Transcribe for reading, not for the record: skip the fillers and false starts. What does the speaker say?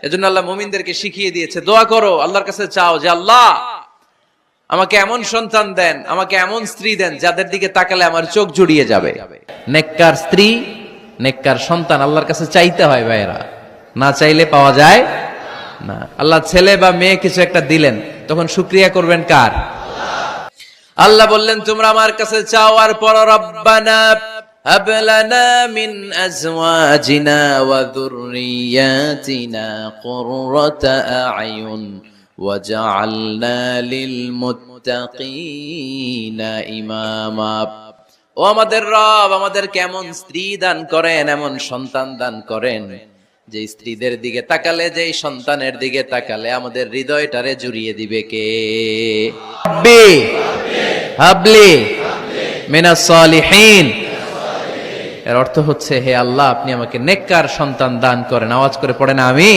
এজন্য আল্লাহ মুমিনদেরকে শিখিয়ে দিয়েছে, দোয়া করো, আল্লাহর কাছে চাও যে আল্লাহ আমাকে এমন সন্তান দেন, আমাকে এমন স্ত্রী দেন যাদের দিকে তাকালে আমার চোখ জুড়িয়ে যাবে। নেককার স্ত্রী, নেককার সন্তান আল্লাহর কাছে চাইতে হয় ভাইয়েরা, না চাইলে পাওয়া যায় না। আল্লাহ ছেলে বা মেয়ে কিছু একটা দিলেন, তখন শুকরিয়া করবেন কার? আল্লাহ বললেন তোমরা আমার কাছে চাও, আর পর রব্বানা হাব লানা মিন আজওয়াজিনা ওয়া যুররিয়াতিনা কুররাতা আ'য়ুন ওয়াজআলনা লিল মুত্তাকিনা ইমামা। ও আমাদের রব, আমাদের কেমন স্ত্রী দান করেন, এমন সন্তান দান করেন যে স্ত্রীদের দিকে তাকালে, যে সন্তানের দিকে তাকালে আমাদের হৃদয়টারে জুড়িয়ে দিবে কে? রব্বি হাবলি মিনাস সালিহিন। এর অর্থ হচ্ছে হে আল্লাহ আপনি আমাকে নেককার সন্তান দান করেন। আওয়াজ করে পড়েন আমিন।